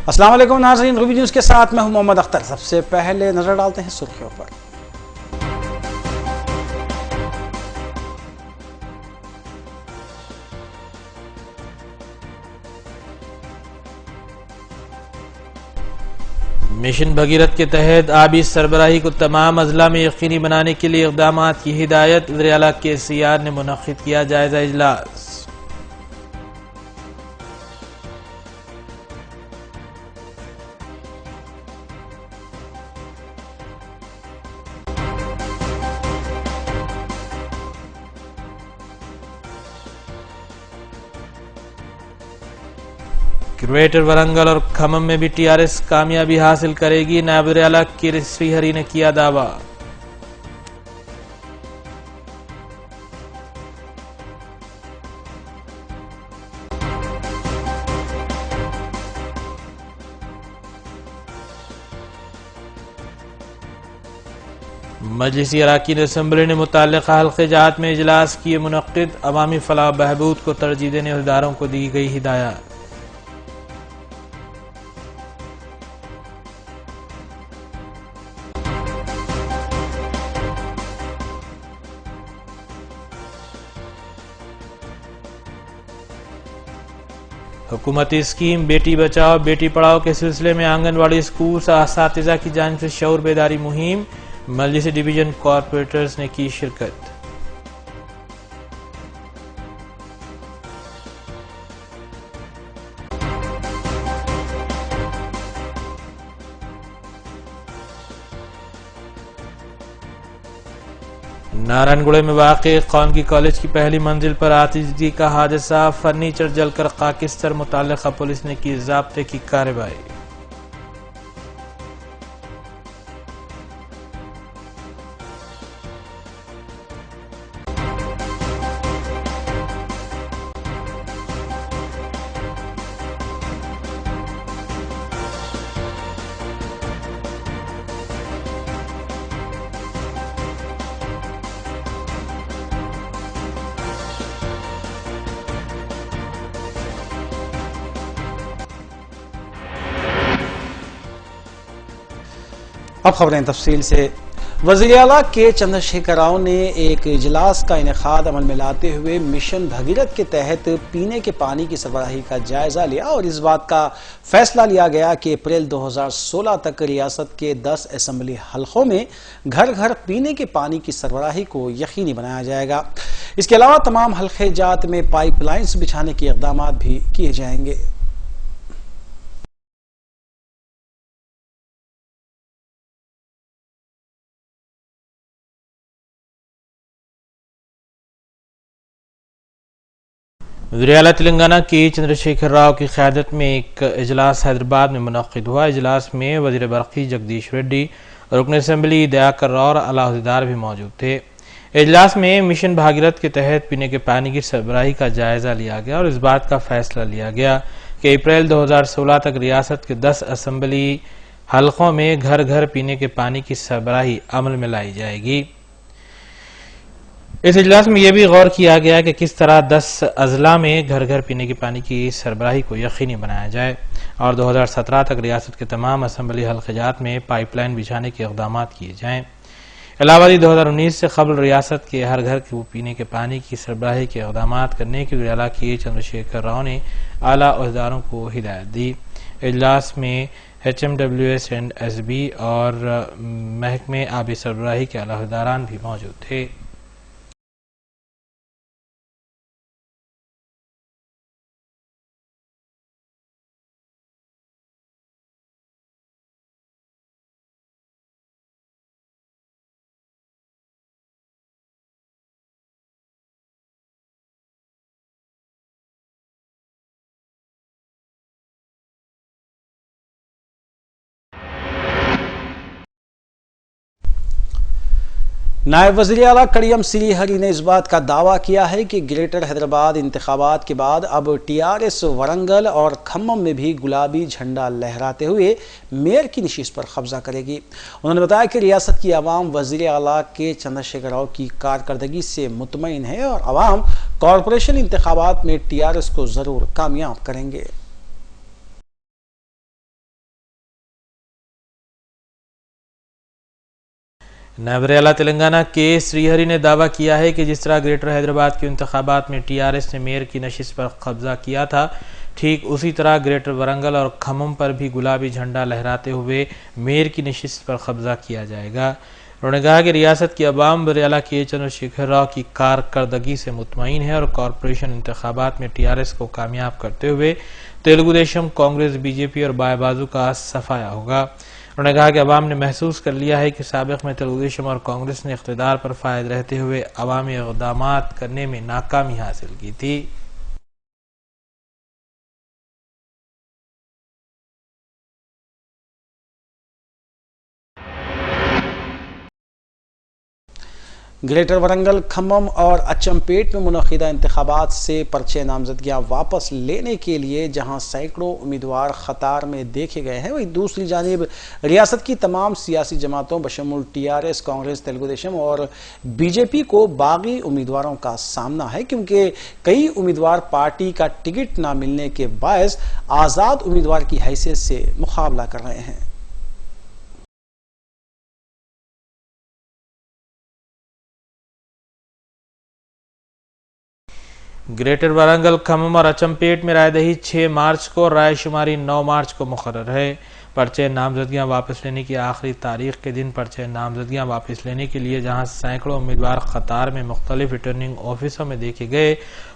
अस्सलाम वालेकुम नाज़रीन, रूबी न्यूज़ के साथ मैं हूं मोहम्मद अख्तर। सबसे पहले नजर डालते हैं सुर्खियों पर। मिशन भगीरथ के तहत आबी सरबराही को तमाम अजला में यकीनी बनाने के लिए इक़दाम की हिदायत। वज़ीर आला KCR ने मुनक़्क़िद किया जायजा इजलास। ग्रेटर वरंगल और खम्मम में भी TRS कामयाबी हासिल करेगी। नायब वज़ीर आला के श्रीहरि ने किया दावा। मजलिसी अराकीन असम्बली ने मुतल्लिक़ा हल्क़े-जात में इजलास किए मुनक़्क़िद। अवामी फलाह बहबूद को तरजीह देने अहदेदारों को दी गई हिदायत। हुकूमती स्कीम बेटी बचाओ बेटी पढ़ाओ के सिलसिले में आंगनवाड़ी स्कूल असातिज़ा की जानिब से शऊर बेदारी मुहिम। मजलिस डिवीजन कॉरपोरेटर्स ने की शिरकत। नारायणगुड़े में वाक़े कौमी कॉलेज की पहली मंजिल पर आतिशगी का हादसा। फर्नीचर जलकर खाकिस्तर। मुतल्लिक़ा पुलिस ने की ज़ाब्ते की कार्रवाई। अब खबरें तफसील से। वज़ीर आला के चंद्रशेखर राव ने एक इजलास का इनेकाद अमल में लाते हुए मिशन भगीरथ के तहत पीने के पानी की सरबराही का जायजा लिया और इस बात का फैसला लिया गया कि अप्रैल 2016 तक रियासत के 10 असम्बली हलकों में घर घर पीने के पानी की सरबराही को यकीनी बनाया जाएगा। इसके अलावा तमाम हल्के जात में पाइपलाइंस बिछाने के इक़दाम भी किए जाएंगे। वज़ीर आला तेलंगाना के चंद्रशेखर राव की क़यादत में एक इजलास हैदराबाद में मुनक़्क़िद हुआ। इजलास में वज़ीर बरक़ी जगदीश रेड्डी, रुकन असम्बली दयाकर राव और आला अहदेदार भी मौजूद थे। इजलास में मिशन भागीरथ के तहत पीने के पानी की सरबराही का जायजा लिया गया और इस बात का फैसला लिया गया कि अप्रैल 2016 तक रियासत के 10 असम्बली हलकों में घर घर पीने के पानी की सरबराही अमल में लाई जाएगी। इस इजलास में यह भी गौर किया गया कि किस तरह 10 अजला में घर घर पीने के पानी की सरबराही को यकीनी बनाया जाए और 2017 तक रियासत के तमाम असम्बली हल्क़ात में पाइपलाइन बिछाने के इक़दाम किए जाएँ। इलाहाबादी 2019 से कबल रियासत के हर घर को पीने के पानी की सरबराही के इक़दाम करने के वज़ीर आला के चंद्रशेखर राव ने आला अहदेदारों को हिदायत दी। इजलास में HMWS एंड SB और महकमे आबी सरबराही के आला अहदेदारान भी मौजूद थे। नायब वज़ीर आला कड़ियम श्रीहरि ने इस बात का दावा किया है कि ग्रेटर हैदराबाद इंतखाबात के बाद अब TRS वरंगल और खम्मम में भी गुलाबी झंडा लहराते हुए मेयर की नशिस्त पर कब्जा करेगी। उन्होंने बताया कि रियासत की आवाम वज़ीर आला के चंद्रशेखर राव की कारकर्दगी से मुतमईन है और आवाम कॉरपोरेशन इंतखाबात में TRS को जरूर कामयाब करेंगे। नबरेला तेलंगाना के श्रीहरि ने दावा किया है कि जिस तरह ग्रेटर हैदराबाद के इंतखाबात में टीआरएस ने मेयर की नशिस्त पर कब्जा किया था, ठीक उसी तरह ग्रेटर वरंगल और खम्मम पर भी गुलाबी झंडा लहराते हुए मेयर की नशिस्त पर कब्जा किया जाएगा। उन्होंने कहा कि रियासत की अवाम बरियाला के चंद्रशेखर राव की कारकर्दगी से मुतमईन है और कॉरपोरेशन इंतखाबात में टीआरएस को कामयाब करते हुए तेलुगु देशम, कांग्रेस, बीजेपी और बाएं बाजू का सफाया होगा। उन्होंने कहा कि अवाम ने महसूस कर लिया है कि साबिक में तेलुगु देशम और कांग्रेस ने इख्तिदार पर फायद रहते हुए अवामी इक़दामात करने में नाकामी हासिल की थी। ग्रेटर वरंगल, खम्मम और अचमपेट में मुनक़िदा इंतखाबात से पर्चे नामजदगियाँ वापस लेने के लिए जहां सैकड़ों उम्मीदवार ख़तार में देखे गए हैं, वहीं दूसरी जानिब रियासत की तमाम सियासी जमातों बशमुल टीआरएस, कांग्रेस, तेलुगु देशम और बीजेपी को बागी उम्मीदवारों का सामना है, क्योंकि कई उम्मीदवार पार्टी का टिकट न मिलने के बायस आज़ाद उम्मीदवार की हैसियत से मुकाबला कर रहे हैं। ग्रेटर वारंगल, खम्मम और अचमपेट में रायदही 6 मार्च को, रायशुमारी 9 मार्च को मुकर्रर है। पर्चे नामजदगियां वापस लेने की आखिरी तारीख के दिन पर्चे नामजदगियां वापस लेने के लिए जहां सैकड़ों उम्मीदवार कतार में मुख्तलिफ रिटर्निंग ऑफिसों में देखे गए,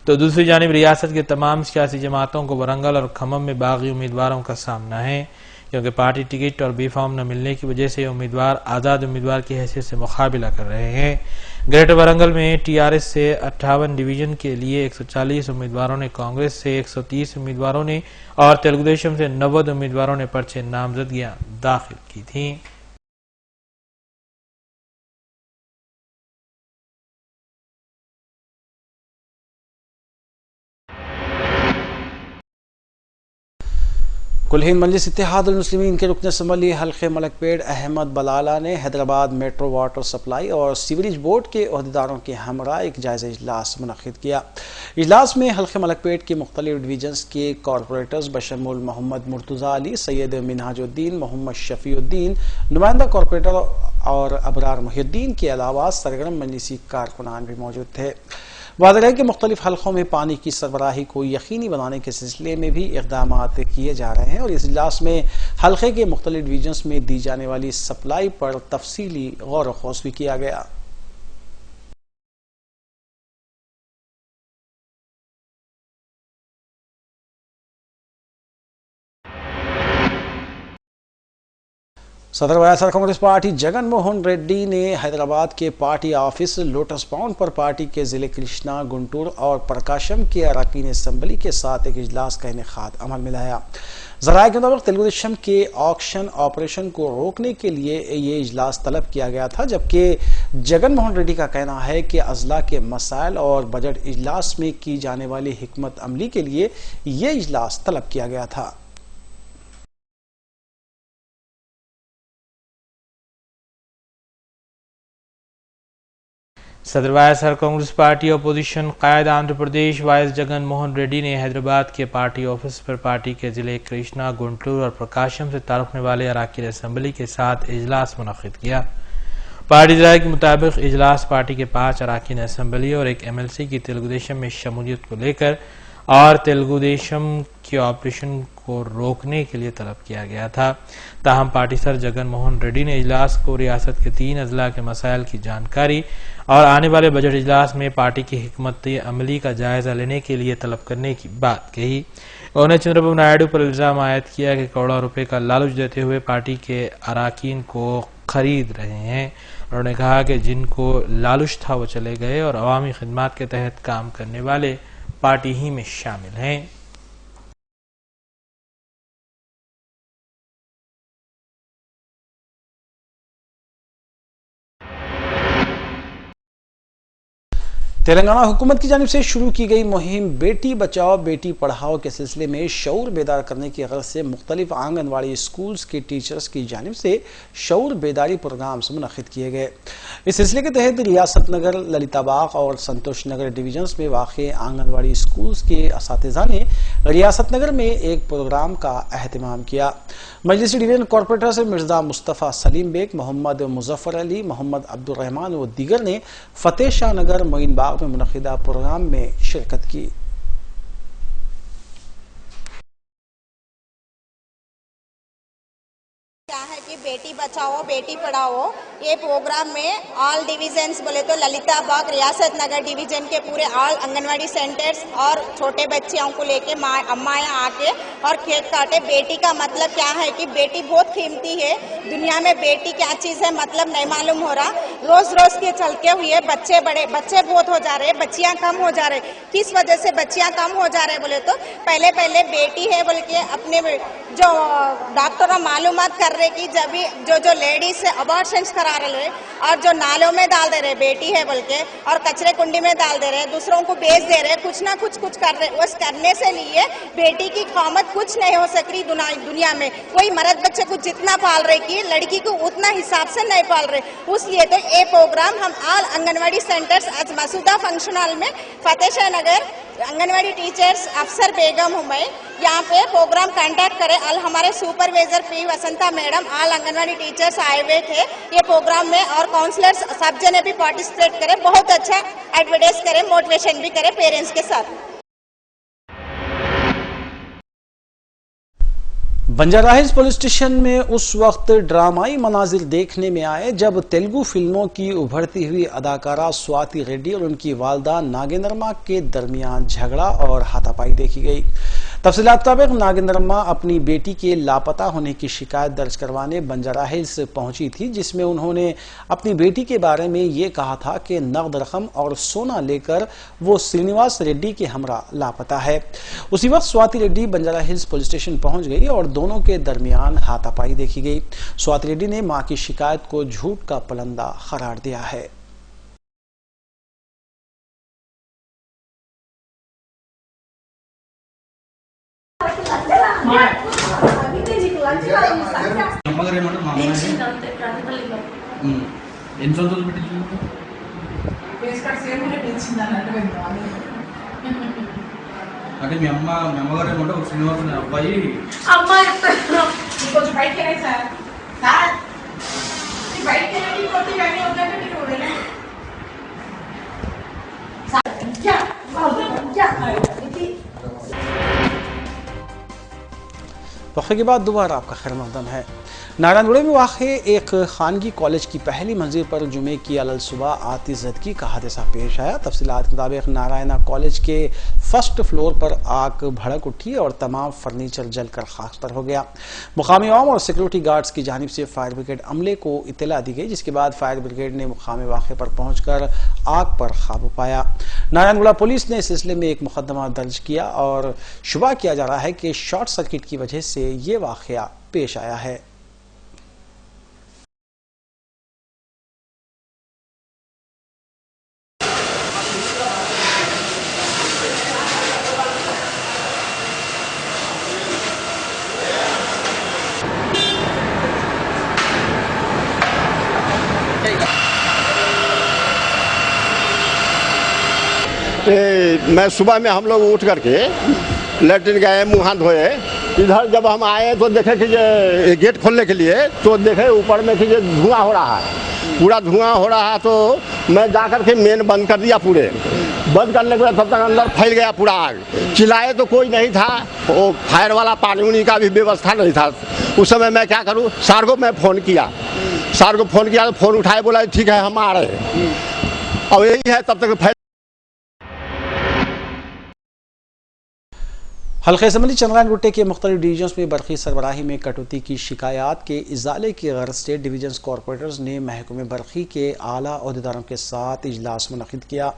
तो दूसरी जानिब रियासत के तमाम सियासी जमातों को वरंगल और खम्मम में बागी उम्मीदवारों का सामना है, क्योंकि पार्टी टिकट और बी फॉर्म न मिलने की वजह से उम्मीदवार आज़ाद उम्मीदवार की हैसियत से मुकाबला कर रहे हैं। ग्रेटर वरंगल में टीआरएस से 58 डिवीजन के लिए 140 उम्मीदवारों ने, कांग्रेस से 130 उम्मीदवारों ने और तेलुगु देशम से 90 उम्मीदवारों ने पर्चे नामजदगियां दाखिल की थीं। कुल हिंद मजलिस इत्तेहादुल मुस्लिमीन के रुकन असम्बली हल्के मलकपेट अहमद बलाला ने हैदराबाद मेट्रो वाटर सप्लाई और सीवरेज बोर्ड के अहदेदारों के हमरा एक जायजा इजलास मुनक़िद किया। इजलास में हल्के मलकपेट के मुख्तलिफ डिवीजन्स के कॉरपोरेटर्स बशमुल मोहम्मद मुर्तज़ा अली, सैयद मिनहाजुद्दीन, मोहम्मद शफीउद्दीन, नुमाइंदा कॉरपोरेटर और अबरार मुहिउद्दीन के अलावा सरगर्म मजलिसी कारकुनान भी मौजूद थे। वाज़ेह है कि मुख्तलिफ हलकों में पानी की सरबराही को यकीनी बनाने के सिलसिले में भी इक़दाम किए जा रहे हैं और इस इजलास में हल्के के मुख्तलिफ डिवीजन्स में दी जाने वाली सप्लाई पर तफसीली गौर व खोज भी किया गया। सदर वायएसआर कांग्रेस पार्टी जगन मोहन रेड्डी ने हैदराबाद के पार्टी ऑफिस लोटस पाउंड पर पार्टी के जिले कृष्णा, गुंटूर और प्रकाशम के अरकान असम्बली के साथ एक इजलास का इनेकाद अमल में लाया। ज़राए के मुताबिक तेलुगु देशम के ऑक्शन ऑपरेशन को रोकने के लिए ये इजलास तलब किया गया था, जबकि जगन मोहन रेड्डी का कहना है कि अजला के मसाइल और बजट इजलास में की जाने वाली हिकमत अमली के लिए ये इजलास तलब किया गया था। सदर वायएसआर कांग्रेस पार्टी अपोजिशन कायद आंध्र प्रदेश वाइस जगन मोहन रेड्डी ने हैदराबाद के पार्टी ऑफिस पर पार्टी के जिले कृष्णा, गुंटूर और प्रकाशम से ताल्लुक़ वाले अरकान असम्बली के साथ इजलास मुनक़िद किया। पार्टी ज़राए के मुताबिक इजलास पार्टी के 5 अरकान असम्बली और एक एमएलसी की तेलुगु देशम में शमूलियत को लेकर और तेलुगु देशम के ऑपरेशन को रोकने के लिए तलब किया गया था। ताहम पार्टी सर जगन मोहन रेड्डी ने इजलास को रियासत के 3 अजला के मसाइल की जानकारी और आने वाले बजट इजलास में पार्टी की हिकमत अमली का जायजा लेने के लिए तलब करने की बात कही। उन्होंने चंद्रबाबू नायडू पर इल्जाम आयद किया कि करोड़ों रुपए का लालच देते हुए पार्टी के अरकान को खरीद रहे हैं। उन्होंने कहा कि जिनको लालच था वो चले गए और अवामी खिदमात के तहत काम करने वाले पार्टी ही में शामिल हैं। तेलंगाना हुकूमत की जानिब से शुरू की गई मुहिम बेटी बचाओ बेटी पढ़ाओ के सिलसिले में शऊर बेदार करने की गर्ज से मुख्तलिफ आंगनवाड़ी स्कूल्स के टीचर्स की जानिब से शऊर बेदारी प्रोग्राम्स मुनक्किद किए गए। इस सिलसिले के तहत रियासत नगर, ललिताबाग और संतोष नगर डिवीजन्स में वाक़े आंगनवाड़ी स्कूल्स के असातिज़ा ने रियासत नगर में एक प्रोग्राम का एहतमाम किया। मजलिसी डिवीजन कॉरपोरेटर्स मिर्जा मुस्तफ़ा सलीम बेग, मोहम्मद मुजफ्फर अली, मोहम्मद अब्दुल रहमान व दीगर ने फतेह शाह नगर, मोइन बाग में मुनक़िदा प्रोग्राम में शिरकत की। क्या है कि बेटी बचाओ बेटी पढ़ाओ ये प्रोग्राम में ऑल डिवीजन्स बोले तो ललिताबाग, रियासत नगर डिवीजन के पूरे ऑल आंगनवाड़ी सेंटर्स और छोटे बच्चियों को लेके अम्माएं आके और खेत काटे। बेटी का मतलब क्या है कि बेटी बहुत कीमती है, दुनिया में बेटी क्या चीज़ है मतलब नहीं मालूम हो रहा। रोज रोज के चलते हुए बच्चे बहुत हो जा रहे, बच्चियां कम हो जा रहे। किस वजह से बच्चियां कम हो जा रहे बोले तो पहले बेटी है बोल के अपने जो डॉक्टर मालूमात कर रहे कि जब भी जो लेडीज से अबॉर्शंस करा रहे और जो नालों में डाल दे रहे बेटी है बोल के और कचरे कुंडी में डाल दे रहे, दूसरों को बेच दे रहे, कुछ ना कुछ कर रहे। उस करने से लिए बेटी की कीमत कुछ नहीं हो सक रही दुनिया में। कोई मर्द बच्चे को जितना पाल रहे कि लड़की को उतना हिसाब से नहीं पाल रहे। उसलिए तो ये प्रोग्राम हम ऑल आंगनवाड़ी सेंटर्स आज मसूदा फंक्शन हॉल में फतेह शाह नगर आंगनवाड़ी टीचर्स अफसर बेगम हूँ मैं, यहाँ पे प्रोग्राम कंडक्ट करे। ऑल हमारे supervisor P Vasantha madam all anganwadi teachers आए हुए थे ये प्रोग्राम में और काउंसलर्स सब जने भी पार्टिसिपेट करे, बहुत अच्छा एडवर्टाइज करे, मोटिवेशन भी करे पेरेंट्स के साथ। बंजारा हिल्स पुलिस स्टेशन में उस वक्त ड्रामाई मनाजिर देखने में आए जब तेलुगु फिल्मों की उभरती हुई अदाकारा स्वाति रेड्डी और उनकी वालदा नागेंद्रम्मा के दरमियान झगड़ा और हाथापाई देखी गई। तफसीलात मुताबिक नागेंद्रम्मा अपनी बेटी के लापता होने की शिकायत दर्ज करवाने बंजारा हिल्स पहुंची थी, जिसमें उन्होंने अपनी बेटी के बारे में ये कहा था कि नकद रकम और सोना लेकर वो श्रीनिवास रेड्डी के हमरा लापता है। उसी वक्त Swati Reddy Banjara hills police station पहुंच गई और दोनों के दरमियान हाथापाई देखी गई। स्वाति रेड्डी ने मां की शिकायत को झूठ का पलंदा करार दिया है। అంటే మీ అమ్మగారు ఏమంటే ఒక శ్రీనివాసన్ అబ్బాయి అమ్మాయి కొంచెం బయటకి వెళ్ళండి సార్ సార్ బయటకి వెళ్ళండి కొద్ది ఇవన్నీ ఉందంటే మీరు వెళ్ళండి वक्फे के बाद दोबारा आपका खैर मकदम है। नारायणगढ़ में वाक़े एक खानगी कॉलेज की पहली मंजिल पर जुमे की अलल सुबह आतिशज़दगी का हादसा पेश आया। तफसीलात के मुताबिक नारायणा कॉलेज के फर्स्ट फ्लोर पर आग भड़क उठी और तमाम फर्नीचर जलकर खाक हो गया। मुकामी आवाम और सिक्योरिटी गार्ड्स की जानिब से फायर ब्रिगेड अमले को इत्तला दी गई, जिसके बाद फायर ब्रिगेड ने मुकामी वाक़े पर पहुंचकर आग पर काबू पाया। नारायणगढ़ पुलिस ने इस सिलसिले में एक मुकदमा दर्ज किया और शुबा किया जा रहा है कि शॉर्ट सर्किट की वजह से ये वाक़या पेश आया है। मैं सुबह में हम लोग उठ करके लेटरिन गए, मुँह हाथ धोए। इधर जब हम आए तो देखे कि ये गेट खोलने के लिए तो देखे ऊपर में कि ये धुआं हो रहा है, पूरा धुआं हो रहा है। तो मैं जा कर के मेन बंद कर दिया, पूरे बंद करने के बाद तब तक अंदर फैल गया पूरा आग। चिल्लाए तो कोई नहीं था, वो फायर वाला पानी उनी का भी व्यवस्था नहीं था। उस समय मैं क्या करूँ, सर को मैं फ़ोन किया, तो फ़ोन उठाए, बोला ठीक है हम आ रहे हैं। और यही है तब तक हल्के असम्बली चंद्रायन गुट्टे के मुख्तलिफ डिवीजन्स में बरक़ी सरबराही में कटौती की शिकायत के इजाले की गर्ज से डिवीजन्स कॉरपोरेटर्स ने महकमे बरक़ी के आला ओहदेदारों के साथ इजलास मुनक़िद किया।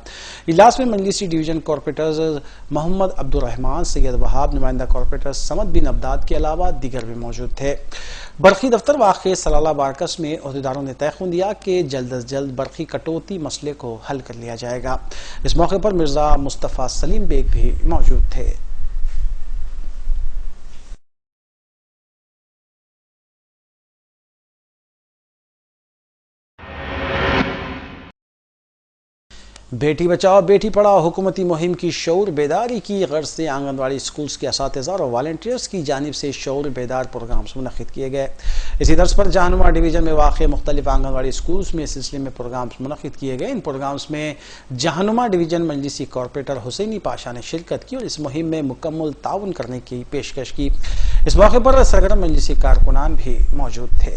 इजलास में मजलिसी डिवीजन कॉरपोरेटर्स मोहम्मद अब्दुल रहमान, सैयद वहाब, नुमाइंदा कॉरपोरेटर समद बिन अब्दाद के अलावा दीगर भी मौजूद थे। बरखी दफ्तर वाक़े सलाला बारकस में अहदेदारों ने तयख़ुन दिया कि जल्द अज जल्द बरखी कटौती मसले को हल कर लिया जाएगा। इस मौके पर मिर्जा मुस्तफ़ा सलीम बेग भी मौजूद थे। बेटी बचाओ बेटी पढ़ाओ हुकूमती मुहिम की शऊर बेदारी की गर्ज से आंगनवाड़ी स्कूल्स के असातिज़ा और वॉलंटियर्स की जानिब से शऊर बेदार प्रोग्राम्स मुनक़िद किए गए। इसी तर्ज पर जहानुमा डिवीज़न में वाक़े मुख्तलिफ आंगनवाड़ी स्कूल्स में इस सिलसिले में प्रोग्राम्स मुनक़िद किए गए। इन प्रोग्राम्स में जहानुमा डिवीज़न मजलिसी कॉरपोरेटर हुसैनी पाशा ने शिरकत की और इस मुहिम में मुकम्मल ताउन करने की पेशकश की। इस मौके पर सरगर्म मजलिसी कारकुनान भी मौजूद थे।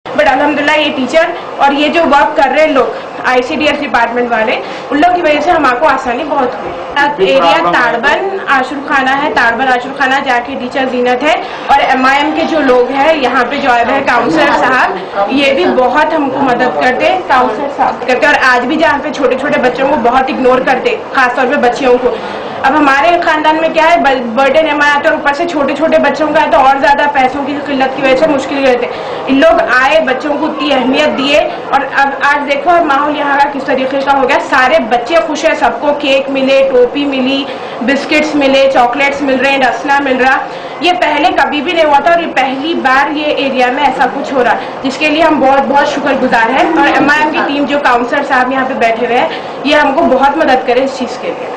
बट अल्हम्दुलिल्लाह ये टीचर और ये जो वर्क कर रहे हैं लोग ICDS डिपार्टमेंट वाले, उन लोग की वजह से हमको आसानी बहुत हुई। एरिया ताड़बन आशुर खाना है, ताड़बन आशुर खाना जाके टीचर जीनत है और MIM के जो लोग हैं यहाँ पे जो आए हैं काउंसलर साहब, ये भी बहुत हमको मदद करते, काउंसलर साहब करते। और आज भी जहाँ पे छोटे छोटे बच्चों को बहुत इग्नोर करते, खासतौर पे बच्चियों को। अब हमारे खानदान में क्या है, बर्डन एम आता है, ऊपर से छोटे छोटे बच्चों का है तो और ज्यादा पैसों की किल्लत की वजह से मुश्किल रहते। इन लोग आए, बच्चों को उतनी अहमियत दिए और अब आज देखो माहौल यहाँ का किस तरीके का हो गया। सारे बच्चे खुश है, सबको केक मिले, टोपी मिली, बिस्किट्स मिले, चॉकलेट्स मिल रहे हैं, रसना मिल रहा। ये पहले कभी भी नहीं हुआ था और ये पहली बार ये एरिया में ऐसा कुछ हो रहा है, जिसके लिए हम बहुत बहुत शुक्रगुजार हैं। और MIM की टीम जो काउंसलर साहब यहाँ पे बैठे हुए हैं, ये हमको बहुत मदद करे इस चीज के लिए।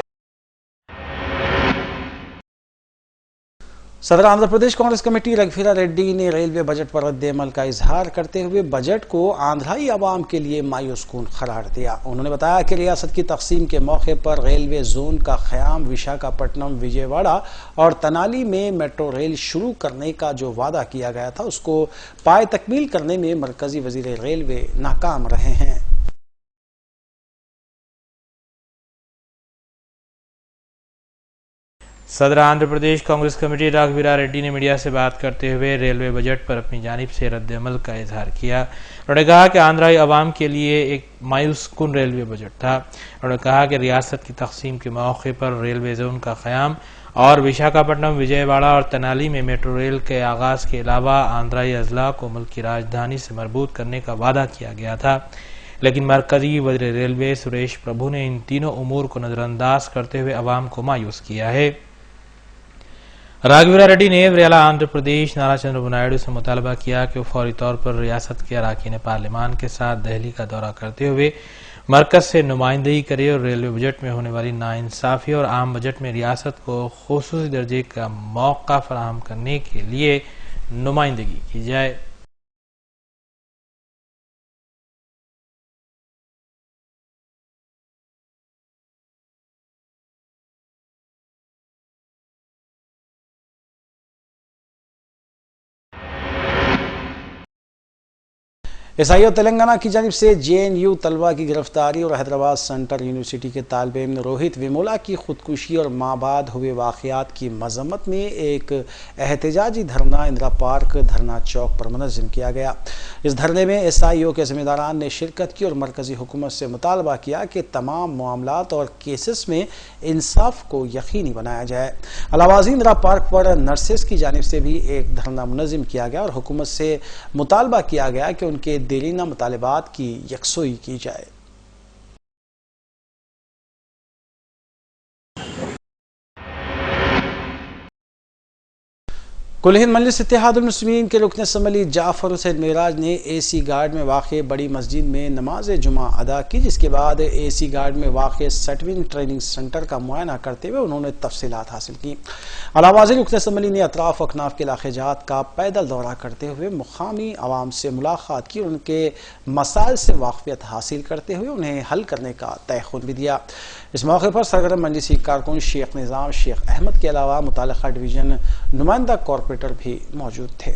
सदर आंध्र प्रदेश कांग्रेस कमेटी रघुवीरा रेड्डी ने रेलवे बजट पर रद्द-ए-अमल का इजहार करते हुए बजट को आंध्राई आवाम के लिए मायूस कुन करार दिया। उन्होंने बताया कि रियासत की तकसीम के मौके पर रेलवे जोन का क़याम, विशाखापट्टनम, विजयवाड़ा और तनाली में मेट्रो रेल शुरू करने का जो वादा किया गया था उसको पाए तकमील करने में मरकजी वजीर रेलवे नाकाम रहे हैं। सदर आंध्र प्रदेश कांग्रेस कमेटी रघुवीरा रेड्डी ने मीडिया से बात करते हुए रेलवे बजट पर अपनी जानिब से रद्द-ए-अमल का इजहार किया। उन्होंने कहा कि आंध्राई अवाम के लिए एक मायूस कुन रेलवे बजट था। उन्होंने कहा कि रियासत की तकसीम के मौके पर रेलवे जोन का क़याम और विशाखापट्टनम, विजयवाड़ा और तनाली में मेट्रो रेल के आगाज के अलावा आंध्राई अजला को मुल्क की राजधानी से मरबूत करने का वादा किया गया था, लेकिन मरकजी वज़ीर रेलवे सुरेश प्रभु ने इन तीनों उमूर को नजरअंदाज करते हुए अवाम को मायूस किया है। रघुवीरा रेड्डी ने वरियाला आंध्र प्रदेश नारा चंद्रबाबू नायडू से मुतालबा किया कि वो फौरी तौर पर रियासत के अरकान पार्लिमान के साथ दिल्ली का दौरा करते हुए मरकज से नुमाइंदगी करे और रेलवे बजट में होने वाली नाइंसाफी और आम बजट में रियासत को खुसूसी दर्जे का मौका फराहम करने के लिए नुमाइंदगी की जाए। SIO तेलंगाना की जानिब से JNU तलबा की गिरफ्तारी और हैदराबाद सेंट्रल यूनिवर्सिटी के तालिब इल्म रोहित विमोला की खुदकुशी और माबाद हुए वाक़यात की मजम्मत में एक एहतजाजी धरना इंदिरा पार्क धरना चौक पर मुनज़्ज़म किया गया। इस धरने में SIO के ज़िम्मेदारान ने शिरकत की और मरकज़ी हुकूमत से मुतालबा किया कि तमाम मामलात और केसेस में इंसाफ को यकीनी बनाया जाए। अलावाज़ी इंदिरा पार्क पर नर्सेस की जानिब से भी एक धरना मुनज़्ज़म किया गया और हुकूमत से मुतालबा किया गया कि उनके देरीना मुतालिबात की यकसोई की जाए। कुल हिंद मजलिस इत्तेहादुल मुस्लिमीन के रुकन असम्बली जाफर हुसैन मेराज ने AC गार्ड में वाक़े बड़ी मस्जिद में नमाज जुमा अदा की, जिसके बाद AC गार्ड में वाक़े सेटविंग ट्रेनिंग सेंटर का मुआयना करते हुए उन्होंने तफसीलात हासिल की। अलावाज़ी रुकन असम्बली ने अतराफ अकनाफ के इलाक़ाजात का पैदल दौरा करते हुए मुकामी आवाम से मुलाकात की और उनके मसाइल से वाक़फियत हासिल करते हुए उन्हें हल करने का तयख़ुन भी दिया। इस मौके पर सरगर्म मजलिसी कारकुन शेख निज़ाम शेख अहमद के अलावा मुताल्लिक़ा डिवीज़न नुमाइंदा कॉरपोरेटर भी मौजूद थे।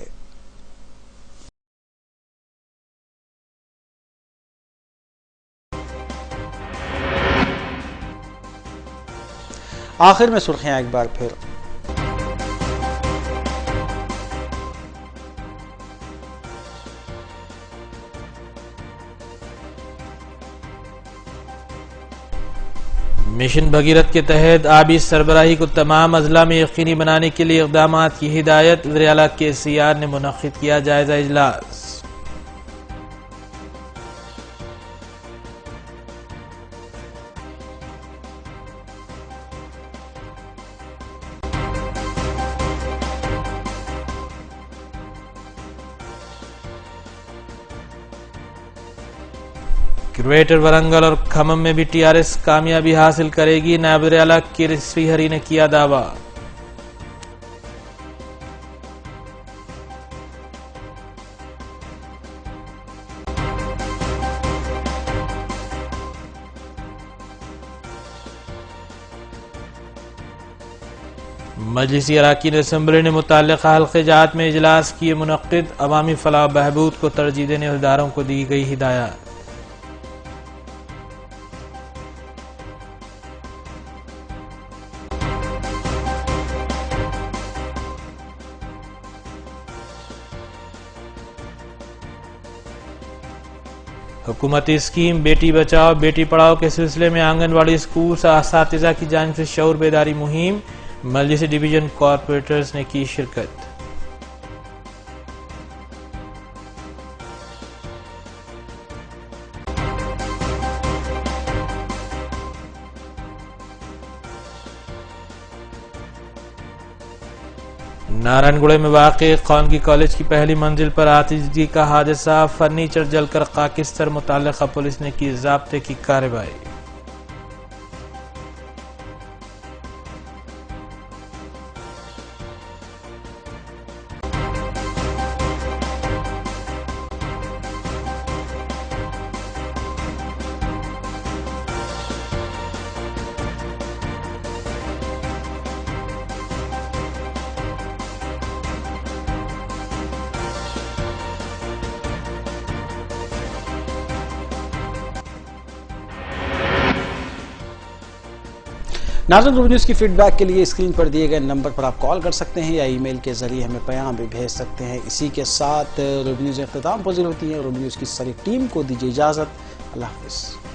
आखिर में सुर्खियां एक बार फिर। मिशन भगीरथ के तहत आबी सरबराही को तमाम अजला में यकीनी बनाने के लिए इक़दाम की हिदायत। वज़ीर-ए-आला KCR ने मुनक़्क़िद किया जायजा इजलास। ग्रेटर वरंगल और खम्मम में भी TRS कामयाबी हासिल करेगी। नायब वज़ीर-ए-आला के श्रीहरि ने किया दावा। मजलिसी अराकीन असम्बली ने मुतल्लिक़ा हल्क़े-जात में इजलास किए मुनक़्क़िद। अवामी फलाह बहबूद को तरजीह देने अहदेदारों को दी गई हिदायत। हुकूमती स्कीम बेटी बचाओ बेटी पढ़ाओ के सिलसिले में आंगनवाड़ी स्कूल से असातिज़ा की जानिब से शऊर बेदारी मुहिम। मजलिस डिवीजन कॉरपोरेटर्स ने की शिरकत। नारायणगुड़े में वाक़े खानगी कॉलेज की पहली मंजिल पर आतिशगी का हादसा। फर्नीचर जलकर खाकिस्तर। मुतल्लिक़ा पुलिस ने की ज़ाब्ते की कार्रवाई। नाज़रीन, रूबी न्यूज़ की फीडबैक के लिए स्क्रीन पर दिए गए नंबर पर आप कॉल कर सकते हैं या ईमेल के जरिए हमें पैगाम भी भेज सकते हैं। इसी के साथ रूबी न्यूज़ इख्तिताम पजीर होती है। रूबी न्यूज़ की सारी टीम को दीजिए इजाज़त। अल्लाह हाफ़िज़।